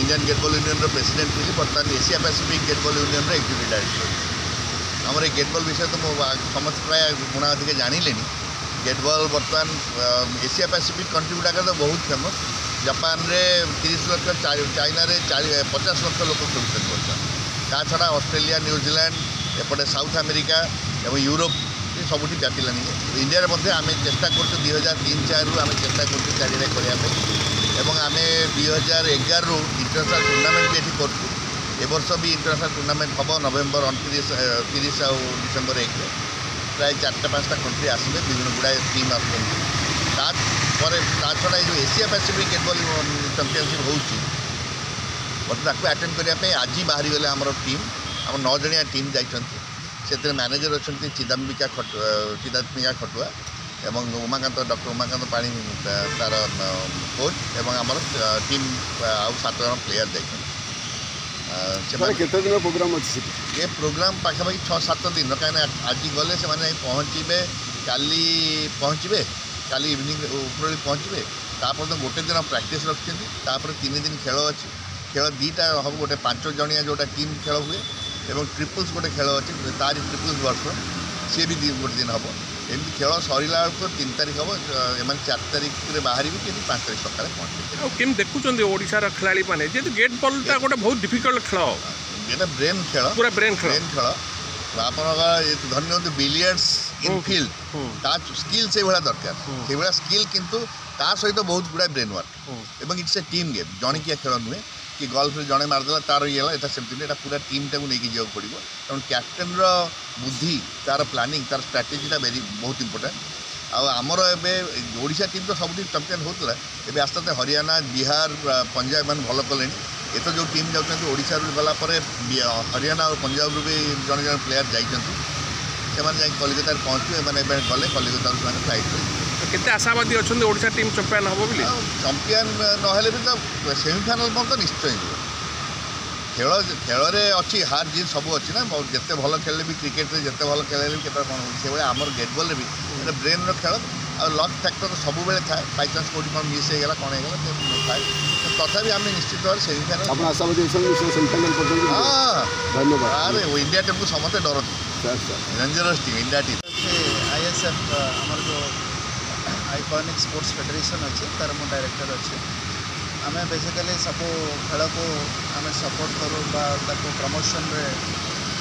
Indian गेटबॉल union president थी बर्तमान Asia Pacific gateball union executive director आमर गेटबॉल विषय तो समस्त प्राय गुणा अधिक जानिले गेटबॉल बर्तमान एशिया पैसिफिक कंट्री गुड़ाक तो बहुत फेमस जापान रे 30 लाख चाइना रे 50 लाख लोक खेलुछन बर्तमान ता छड़ा ऑस्ट्रेलिया न्यूजीलैंड एपटे साउथ अमेरिका और यूरोप सबुठी व्यापिलानी इंडिया रे आम चेष्टा कर 2003-04 आम चेष्टा कर चारिड़े करने आम 2011 रु इंटरनेशनल टूर्नामेंट भी ये कर वर्ष भी इंटरनेशनल टूर्नामेंट हम नवेम्बर 29-30 और डिसेम्बर 1 प्राय 4-5टा कंट्री आसवे विभिन्न गुड़ाए टीम आसड़ा जो एशिया पैसिफिक गेटबॉल चैंपियनशिप होती अटेंड करने आज बाहरी गले आम टीम आम 9 जणिया टीम जाइछन्ति से मैनेजर अच्छा चिदाम्बिका खटुआ एवं डॉक्टर उमाकांत पाणी तार कोच एवं आम टीम आउ 7 जन प्लेयर केते दिन प्रोग्राम अच्छी ये प्रोग्राम पाखापाखि 6-7 दिन कहीं आज गले से पहुँचे काली पहुँचे काली इवनिंग उपरली पहुँचे तापर गोटे दिन प्रैक्टिस रखिंट 3 दिन खेल अच्छी खेल 2टा हम गोटे 5 जणिया जोटा टीम खेल हुए एवं ट्रिपल्स गोटे खेल अच्छी तारी ट्रिपल्स वर्ष सी भी गोटे दिन हम एमती खेल सरला बेलू 3 तारीख हम एम 4 तारीख बाहर भी कि 5 तारीख सकाଳେ पहुँचे केम देखुं ओडार खेला मैंने जेहतु गेट बॉलटा गोटे बहुत डिफिकल्ट खेल ये ब्रेन खेल पूरा ब्रेन खेल आप धन्य बिलियर्ड्स इनफिल्ड ता स्किल से भाया दरकार से भाया स्किल किंतु ता सहित बहुत गुड़ा ब्रेन वर्क एवं इट्स ए टीम गेम जणिकिया खेल नुहे कि गल्फ जड़े मारदेला तार ये है सेमती नहीं पूरा टीम टाक नहीं जावाक पड़ो तेणु कैप्टेन बुद्धि तार प्लानिंग तार स्ट्राटेजीटा बहुत इंपोर्टाट आमर ओडिशा टीम तो सब चैंपियन होता है आस्ते आस्ते हरियाणा बिहार पंजाब मैंने भल कले ये तो जो टीम जाऊँ ओडिशा गलापर हरियाणा और पंजाब भी जड़े जड़े प्लेयर जाइए कलिकता पहुँचू मैंने गले कलिकता फ्लाइट केते आशावादी अच्छा ओडिशा टीम चैंपियन हम बोली चैंपियन नहेले भी तो सेमिफाइनाल पर्यंत निश्चय खेल खेल अच्छी हार जीत सब अच्छी ना जिते भल खेले भी क्रिकेट जिते भल खेले भी केत कौन हो आमर गेटबॉल भी ब्रेन खेल आ लक फैक्टर सब बेले थाए बाईचान्स कौटी कौन मिस होगा कौन होगा थाए तथा आम निश्चित भाव सेमिफाइनाल धन्यवाद अरे इंडिया टीम को समस्ते डरती dangerous team India team ISF आमर जो आइकॉनिक स्पोर्ट्स फेडरेशन अच्छे तार मो डायरेक्टर अच्छे आम बेसिकली सब खेल को आम सपोर्ट करूँ प्रमोशन रे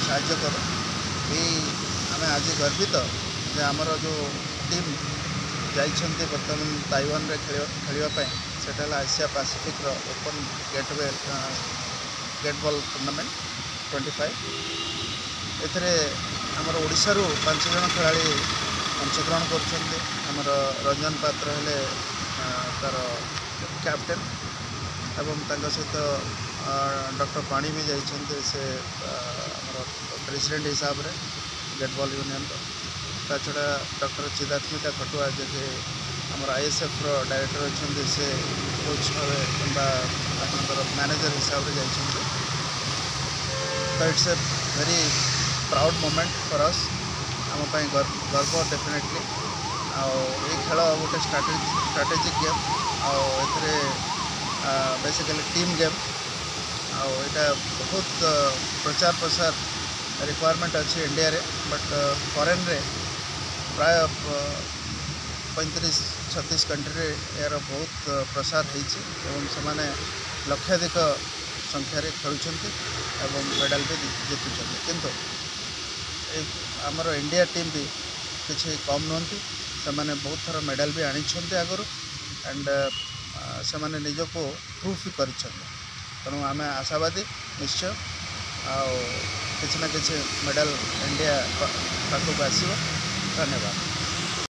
साहाय्य करूँ आम आज गर्वित जे आमर जो टीम जाइछन्ते बर्तमान ताइवान रे खेलवाई सेटा एशिया पैसिफिक ओपन गेटबॉल टूर्नामेंट 25 एथिरे आमर ओडिशा रू 5 जन खिलाड़ी अंशग्रहण कर रंजन पात्र हेले तार कैप्टेन एवं सहित डॉक्टर पाणी भी जाइछन्ते से प्रेसिडेंट हिसाब रे गेटबॉल यूनियन ता छड़ा डॉक्टर चिदात्मिका खटुआ जे आमर ISF रो डायरेक्टर अच्छे से कोच भाव मैनेजर हिसाब रे जाइछन्ते तो it's a very proud moment for us आम गर्व डेफिनेटली ये खेल गोटे स्ट्राटेजिक गेम आउ बेसिकली टीम गेम आईटा बहुत प्रचार प्रसार रिक्वायरमेंट अच्छी इंडिया रे बट फॉरेन रे प्राय 35-36 कंट्री यार बहुत प्रसार होने लक्षाधिक संख्यार खेलुंट एवं मेडल भी जीतुं किंतु आमर इंडिया टीम भी किसी कम नुहति से बहुत थर मेडल भी आनी आगुरी एंड से निजको प्रूफ भी कर तेणु आम आशावादी निश्चय किसी ना किसी मेडल इंडिया पाखक आसो। धन्यवाद।